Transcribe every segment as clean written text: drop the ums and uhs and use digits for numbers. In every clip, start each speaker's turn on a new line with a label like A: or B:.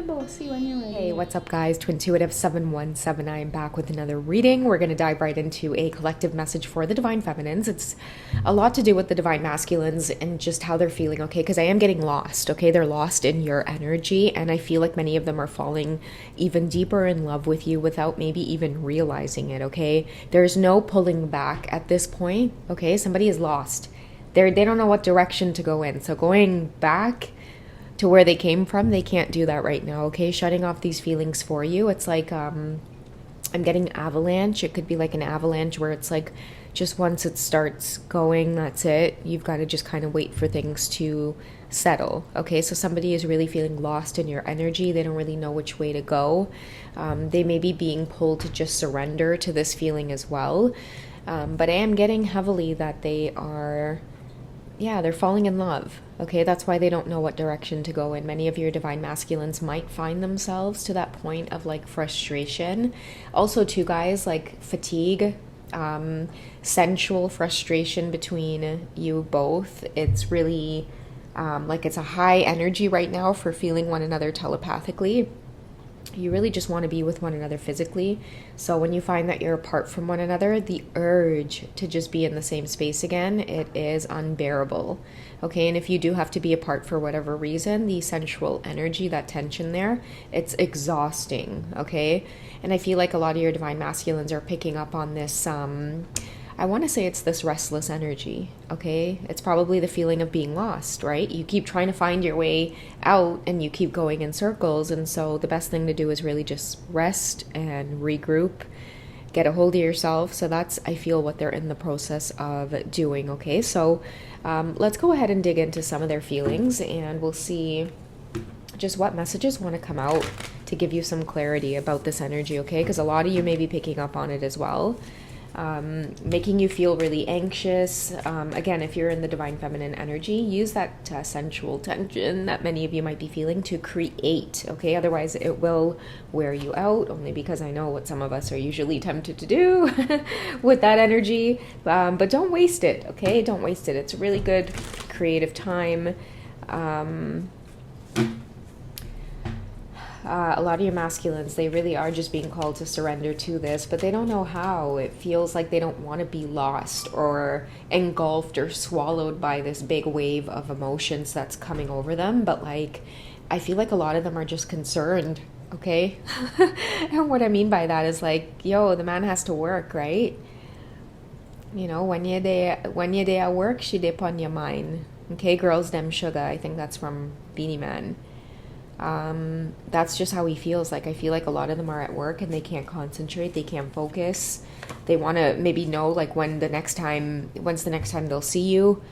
A: bossy when you're ready.
B: Hey, what's up, guys? Twintuitive7179 back with another reading. We're going to dive right into a collective message for the Divine Feminines. It's a lot to do with the Divine Masculines and just how they're feeling, okay? Because I am getting lost, okay? They're lost in your energy, and I feel like many of them are falling even deeper in love with you without maybe even realizing it, okay? There's no pulling back at this point, okay? Somebody is lost. They don't know what direction to go in. So going back to where they came from, they can't do that right now, okay? Shutting off these feelings for you. It's like I'm getting avalanche. It could be like an avalanche where it's like just once it starts going, that's it. You've got to just kind of wait for things to settle, okay? So somebody is really feeling lost in your energy. They don't really know which way to go. They may be being pulled to just surrender to this feeling as well. But I am getting heavily that they are... they're falling in love, okay? That's why they don't know what direction to go in. Many of your Divine Masculines might find themselves to that point of like frustration. Also, too, guys, like fatigue, sensual frustration between you both. It's really like it's a high energy right now for feeling one another telepathically. You really just want to be with one another physically. So when you find that you're apart from one another, the urge to just be in the same space again, it is unbearable. Okay, and if you do have to be apart for whatever reason, the sensual energy, that tension there, it's exhausting, okay? And I feel like a lot of your Divine Masculines are picking up on this, I want to say it's this restless energy, okay? It's probably the feeling of being lost, right? You keep trying to find your way out and you keep going in circles. And so the best thing to do is really just rest and regroup, get a hold of yourself. So that's, I feel, what they're in the process of doing, okay? So let's go ahead and dig into some of their feelings and we'll see just what messages want to come out to give you some clarity about this energy, okay? Because a lot of you may be picking up on it as well. Making you feel really anxious. Again, if you're in the Divine Feminine energy, use that sensual tension that many of you might be feeling to create, okay? Otherwise, it will wear you out, only because I know what some of us are usually tempted to do with that energy. But don't waste it, okay? Don't waste it. It's a really good creative time. A lot of your masculines, they really are just being called to surrender to this, but they don't know how. It feels like they don't want to be lost or engulfed or swallowed by this big wave of emotions that's coming over them. But like, I feel like a lot of them are just concerned, okay? And what I mean by that is like, yo, the man has to work, right? You know, when you're there at work, she dip on your mind. Okay, girls, them sugar. I think that's from Beanie Man. That's just how he feels. Like, I feel like a lot of them are at work and they can't concentrate, they can't focus. They want to maybe know like when's the next time they'll see you,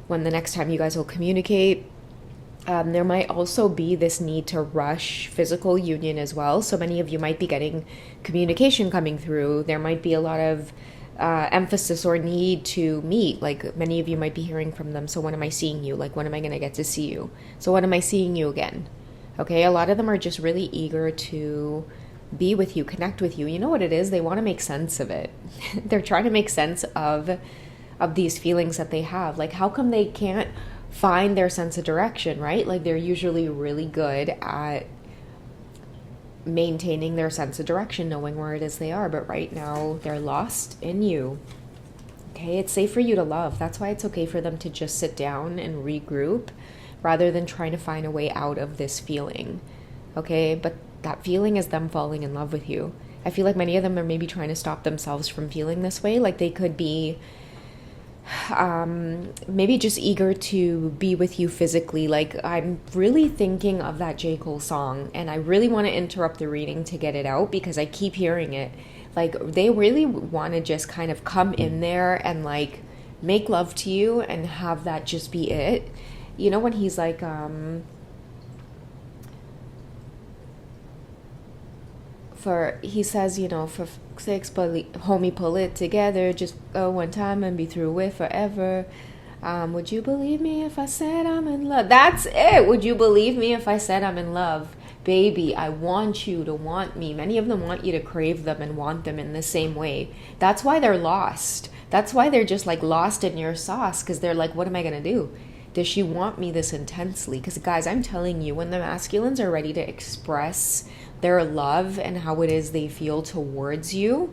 B: when the next time you guys will communicate. There might also be this need to rush physical union as well. So many of you might be getting communication coming through. There might be a lot of emphasis or need to meet. Like, many of you might be hearing from them. So when am I seeing you? Like, when am I going to get to see you? So when am I seeing you again? Okay, a lot of them are just really eager to be with you, connect with you. You know what it is? They want to make sense of it. They're trying to make sense of these feelings that they have. Like, how come they can't find their sense of direction, right? Like, they're usually really good at maintaining their sense of direction, knowing where it is they are. But right now, they're lost in you. Okay, it's safe for you to love. That's why it's okay for them to just sit down and regroup, rather than trying to find a way out of this feeling, okay? But that feeling is them falling in love with you. I feel like many of them are maybe trying to stop themselves from feeling this way. Like, they could be maybe just eager to be with you physically. Like, I'm really thinking of that J. Cole song, and I really want to interrupt the reading to get it out because I keep hearing it. Like, they really want to just kind of come in there and like make love to you and have that just be it. You know, when he's like, he says, you know, for sakes, homie, pull it together, just go one time and be through with forever. Would you believe me if I said I'm in love? That's it. Would you believe me if I said I'm in love? Baby, I want you to want me. Many of them want you to crave them and want them in the same way. That's why they're lost. That's why they're just like lost in your sauce, because they're like, what am I going to do? Does she want me this intensely? Because guys, I'm telling you, when the masculines are ready to express their love and how it is they feel towards you,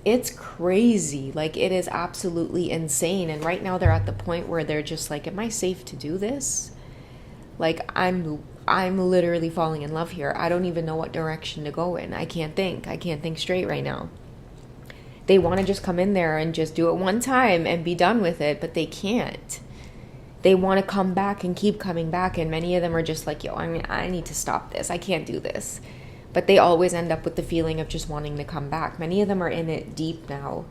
B: it's crazy. Like, it is absolutely insane. And right now they're at the point where they're just like, am I safe to do this? Like, I'm literally falling in love here. I don't even know what direction to go in. I can't think straight right now. They want to just come in there and just do it one time and be done with it, but they can't. They want to come back and keep coming back, and many of them are just like, I need to stop this. I can't do this. But they always end up with the feeling of just wanting to come back. Many of them are in it deep now.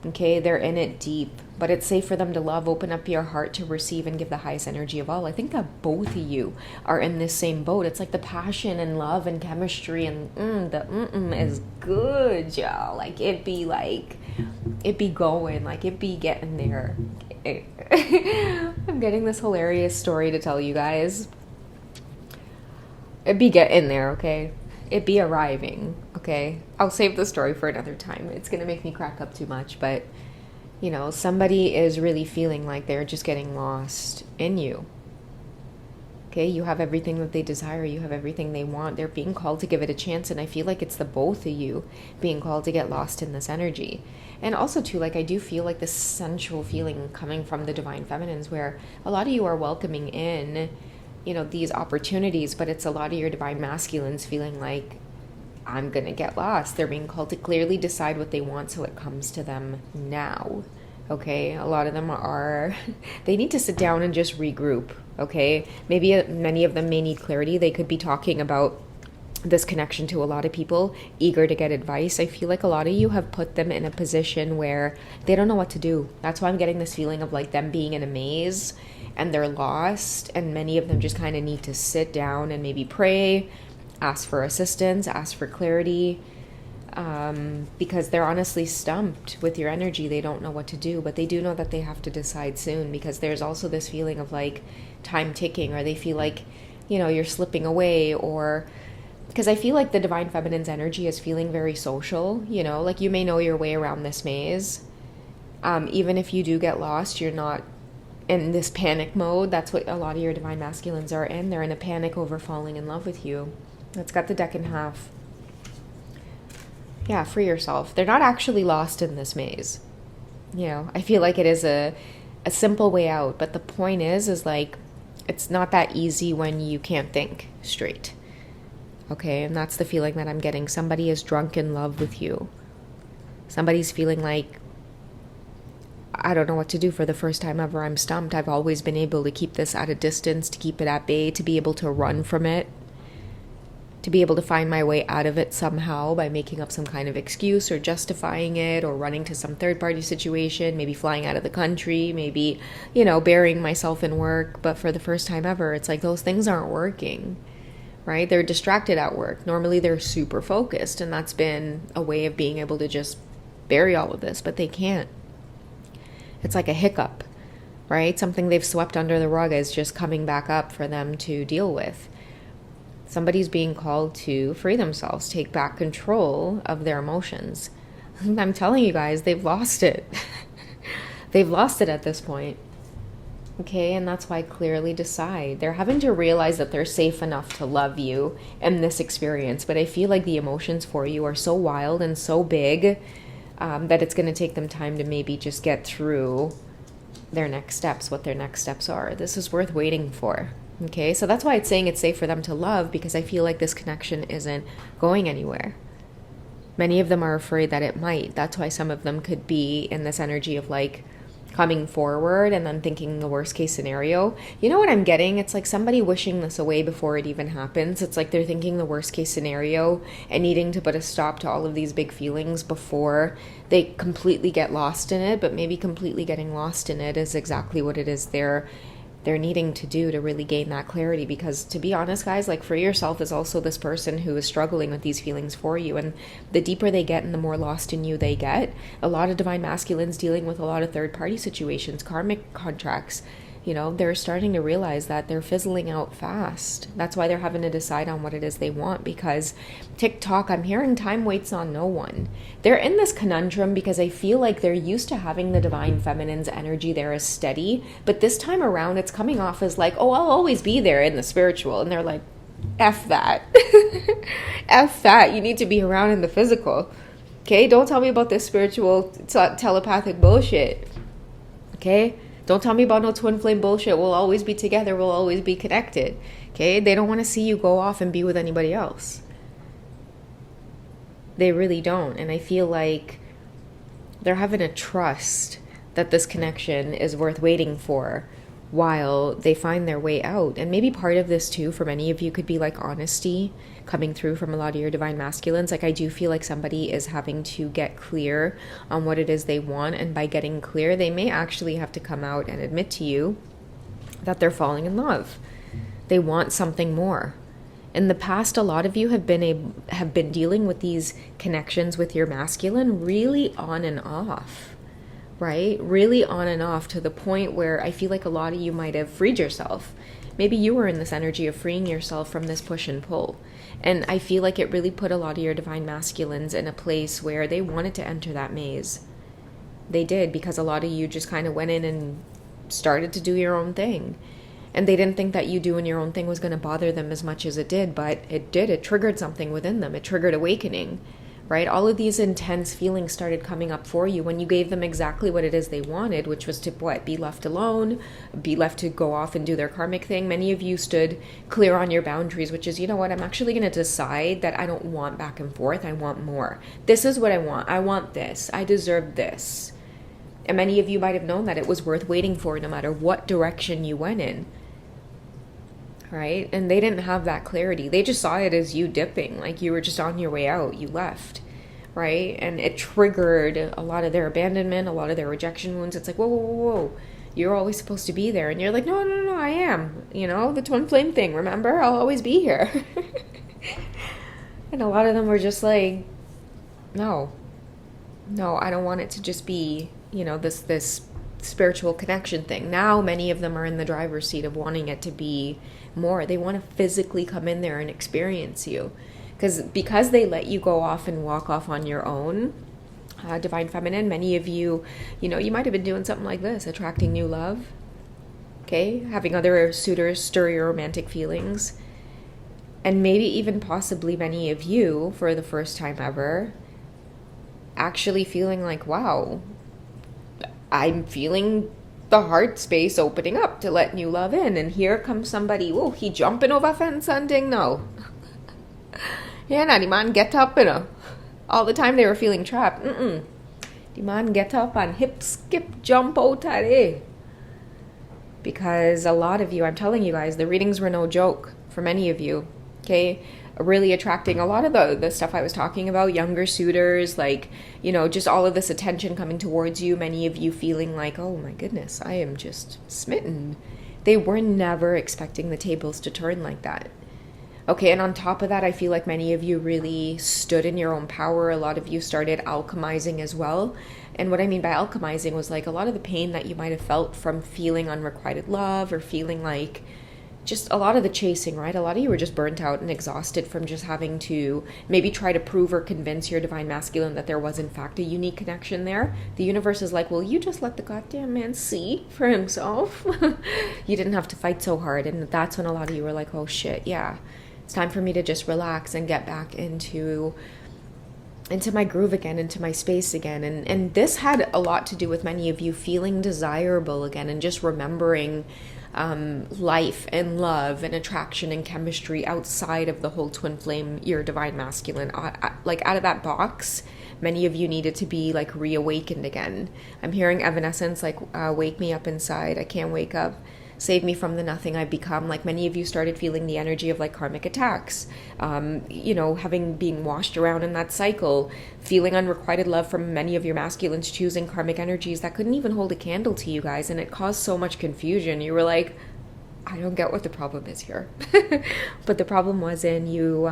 B: Okay, they're in it deep. But it's safe for them to love, open up your heart to receive and give the highest energy of all. I think that both of you are in this same boat. It's like the passion and love and chemistry and is good, y'all. Like, it be going, like it be getting there. I'm getting this hilarious story to tell you guys. It be getting there, okay? It be arriving, okay? I'll save the story for another time. It's gonna make me crack up too much, but you know, somebody is really feeling like they're just getting lost in you. Okay, you have everything that they desire. You have everything they want. They're being called to give it a chance, and I feel like it's the both of you being called to get lost in this energy. And also, too, like, I do feel like this sensual feeling coming from the divine feminines, where a lot of you are welcoming in, you know, these opportunities, but it's a lot of your divine masculines feeling like, I'm going to get lost. They're being called to clearly decide what they want so it comes to them now. Okay, a lot of them they need to sit down and just regroup. Okay, maybe many of them may need clarity. They could be talking about this connection to a lot of people, eager to get advice. I feel like a lot of you have put them in a position where they don't know what to do. That's why I'm getting this feeling of like them being in a maze and they're lost, and many of them just kind of need to sit down and maybe pray, ask for assistance, ask for clarity, because they're honestly stumped with your energy. They don't know what to do, but they do know that they have to decide soon, because there's also this feeling of like time ticking, or they feel like, you know, you're slipping away, or because I feel like the divine feminine's energy is feeling very social, you know, like you may know your way around this maze. Even if you do get lost, you're not in this panic mode. That's what a lot of your divine masculines are in. They're in a panic over falling in love with you. It's got the deck in half. Yeah, free yourself. They're not actually lost in this maze. You know, I feel like it is a simple way out, but the point is like, it's not that easy when you can't think straight. Okay, and that's the feeling that I'm getting. Somebody is drunk in love with you. Somebody's feeling like, I don't know what to do. For the first time ever, I'm stumped. I've always been able to keep this at a distance, to keep it at bay, to be able to run from it, to be able to find my way out of it somehow by making up some kind of excuse or justifying it, or running to some third-party situation, maybe flying out of the country, maybe, you know, burying myself in work. But for the first time ever, it's like those things aren't working, right? They're distracted at work. Normally they're super focused, and that's been a way of being able to just bury all of this, but they can't. It's like a hiccup, right? Something they've swept under the rug is just coming back up for them to deal with. Somebody's being called to free themselves, take back control of their emotions. I'm telling you guys, they've lost it. They've lost it at this point. Okay, and that's why clearly decide. They're having to realize that they're safe enough to love you in this experience, but I feel like the emotions for you are so wild and so big that it's going to take them time to maybe just get through their next steps, what their next steps are. This is worth waiting for. Okay, so that's why it's saying it's safe for them to love, because I feel like this connection isn't going anywhere. Many of them are afraid that it might. That's why some of them could be in this energy of like coming forward and then thinking the worst case scenario. You know what I'm getting? It's like somebody wishing this away before it even happens. It's like they're thinking the worst case scenario and needing to put a stop to all of these big feelings before they completely get lost in it. But maybe completely getting lost in it is exactly what it is they're needing to do to really gain that clarity. Because to be honest, guys, like Free Yourself is also this person who is struggling with these feelings for you. And the deeper they get and the more lost in you they get, a lot of divine masculines dealing with a lot of third party situations, karmic contracts, They're starting to realize that they're fizzling out fast. That's why they're having to decide on what it is they want, because TikTok, I'm hearing time waits on no one. They're in this conundrum because I feel like they're used to having the divine feminine's energy there as steady, but this time around it's coming off as like, oh, I'll always be there in the spiritual. And they're like, F that. F that. You need to be around in the physical. Okay? Don't tell me about this spiritual telepathic bullshit. Okay? Don't tell me about no twin flame bullshit. We'll always be together. We'll always be connected. Okay? They don't want to see you go off and be with anybody else. They really don't. And I feel like they're having a trust that this connection is worth waiting for while they find their way out. And maybe part of this too, for many of you, could be like honesty coming through from a lot of your divine masculines. Like, I do feel like somebody is having to get clear on what it is they want. And by getting clear, they may actually have to come out and admit to you that they're falling in love. They want something more. In the past, a lot of you have been dealing with these connections with your masculine really on and off, right? Really on and off, to the point where I feel like a lot of you might have freed yourself. Maybe you were in this energy of freeing yourself from this push and pull. And I feel like it really put a lot of your divine masculines in a place where they wanted to enter that maze. They did, because a lot of you just kind of went in and started to do your own thing. And they didn't think that you doing your own thing was going to bother them as much as it did, but it did. It triggered something within them. It triggered awakening, right? All of these intense feelings started coming up for you when you gave them exactly what it is they wanted, which was to, be left alone, be left to go off and do their karmic thing. Many of you stood clear on your boundaries, which is, you know what, I'm actually going to decide that I don't want back and forth. I want more. This is what I want. I want this. I deserve this. And many of you might have known that it was worth waiting for no matter what direction you went in. Right? And they didn't have that clarity. They just saw it as you dipping, like you were just on your way out, you left, right? And it triggered a lot of their abandonment, a lot of their rejection wounds. It's like, whoa, whoa, whoa, whoa. You're always supposed to be there. And you're like, no, no, no, I am. The twin flame thing, remember? I'll always be here. And a lot of them were just like, no, I don't want it to just be, this spiritual connection thing. Now many of them are in the driver's seat of wanting it to be more. They want to physically come in there and experience you, because they let you go off and walk off on your own, divine feminine. Many of you, you might have been doing something like this, attracting new love, okay, having other suitors stir your romantic feelings, and maybe even possibly many of you, for the first time ever, actually feeling like, wow, I'm feeling the heart space opening up to let new love in. And here comes somebody, oh, he jumping over fence hunting? No. Yeah, nah, the man get up, All the time they were feeling trapped. The man get up and hip, skip, jump out of there. Because a lot of you, I'm telling you guys, the readings were no joke for many of you, okay? Really attracting a lot of the stuff I was talking about, younger suitors, like, just all of this attention coming towards you. Many of you feeling like, oh my goodness, I am just smitten. They were never expecting the tables to turn like that. Okay, and on top of that, I feel like many of you really stood in your own power. A lot of you started alchemizing as well. And what I mean by alchemizing was like a lot of the pain that you might have felt from feeling unrequited love, or feeling like just a lot of the chasing, right? A lot of you were just burnt out and exhausted from just having to maybe try to prove or convince your divine masculine that there was in fact a unique connection there. The universe is like, well, you just let the goddamn man see for himself. You didn't have to fight so hard. And that's when a lot of you were like, oh shit, yeah, it's time for me to just relax and get back into my groove again, into my space again. And this had a lot to do with many of you feeling desirable again, and just remembering life and love and attraction and chemistry outside of the whole twin flame, your divine masculine. Like, out of that box, many of you needed to be like reawakened again. I'm hearing Evanescence, like, wake me up inside, I can't wake up, save me from the nothing I've become. Like, many of you started feeling the energy of like karmic attacks, being washed around in that cycle, feeling unrequited love from many of your masculines, choosing karmic energies that couldn't even hold a candle to you guys. And it caused so much confusion. You were like, I don't get what the problem is here. But the problem was in you,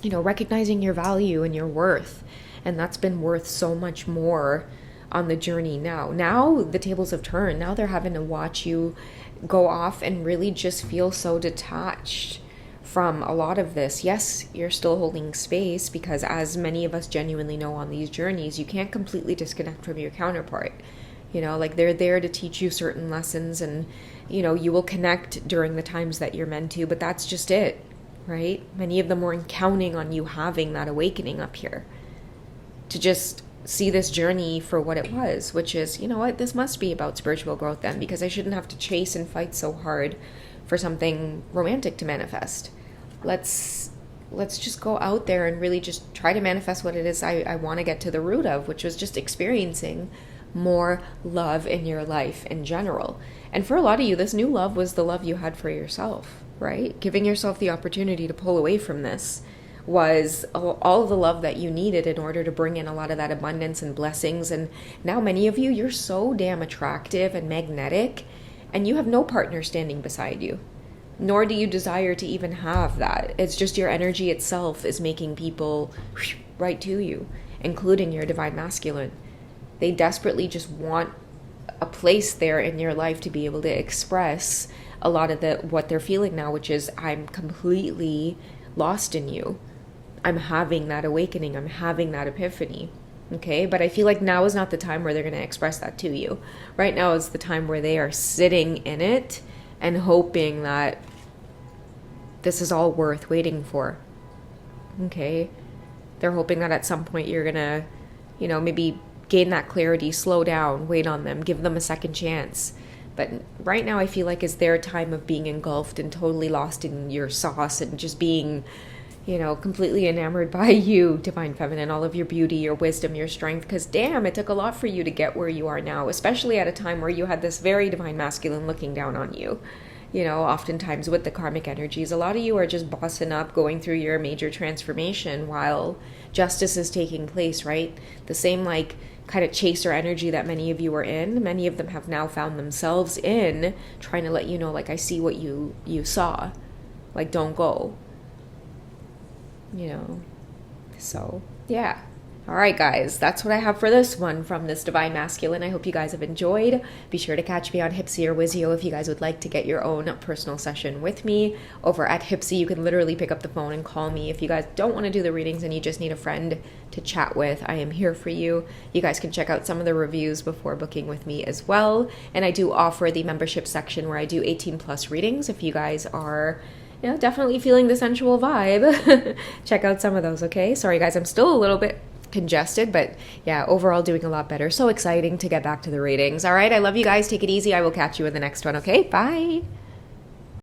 B: recognizing your value and your worth. And that's been worth so much more on the journey now. Now the tables have turned. Now they're having to watch you go off and really just feel so detached from a lot of this. Yes, you're still holding space because, as many of us genuinely know on these journeys, you can't completely disconnect from your counterpart. You know, like they're there to teach you certain lessons, and, you know, you will connect during the times that you're meant to, but that's just it, right? Many of them weren't counting on you having that awakening up here to just see this journey for what it was, which is, you know what, this must be about spiritual growth then, because I shouldn't have to chase and fight so hard for something romantic to manifest. Let's just go out there and really just try to manifest what it is I want to get to the root of, which was just experiencing more love in your life in general. And for a lot of you, this new love was the love you had for yourself, right? Giving yourself the opportunity to pull away from this was all of the love that you needed in order to bring in a lot of that abundance and blessings. And now many of you, you're so damn attractive and magnetic, and you have no partner standing beside you. Nor do you desire to even have that. It's just your energy itself is making people right to you, including your divine masculine. They desperately just want a place there in your life to be able to express a lot of what they're feeling now, which is, I'm completely lost in you. I'm having that awakening. I'm having that epiphany. Okay, but I feel like now is not the time where they're going to express that to you. Right now is the time where they are sitting in it and hoping that this is all worth waiting for. Okay, they're hoping that at some point you're going to, you know, maybe gain that clarity, slow down, wait on them, give them a second chance. But right now I feel like is their time of being engulfed and totally lost in your sauce and just being, you know, completely enamored by you, divine feminine, all of your beauty, your wisdom, your strength. Because damn, it took a lot for you to get where you are now, especially at a time where you had this very divine masculine looking down on you. You know, oftentimes with the karmic energies, a lot of you are just bossing up, going through your major transformation while justice is taking place, right? The same like kind of chaser energy that many of you are in, many of them have now found themselves in, trying to let you know, like, I see what you saw, like, don't go, you know. So yeah, all right guys, that's what I have for this one from this divine masculine. I hope you guys have enjoyed. Be sure to catch me on Hipsy or Wizio if you guys would like to get your own personal session with me. Over at Hipsy, you can literally pick up the phone and call me. If you guys don't want to do the readings and you just need a friend to chat with, I am here for you. You guys can check out some of the reviews before booking with me as well. And I do offer the membership section where I do 18 plus readings. If you guys are, you know, definitely feeling the sensual vibe, check out some of those, okay? Sorry guys, I'm still a little bit congested, but yeah, overall doing a lot better. So exciting to get back to the readings. All right, I love you guys. Take it easy. I will catch you in the next one, okay? Bye.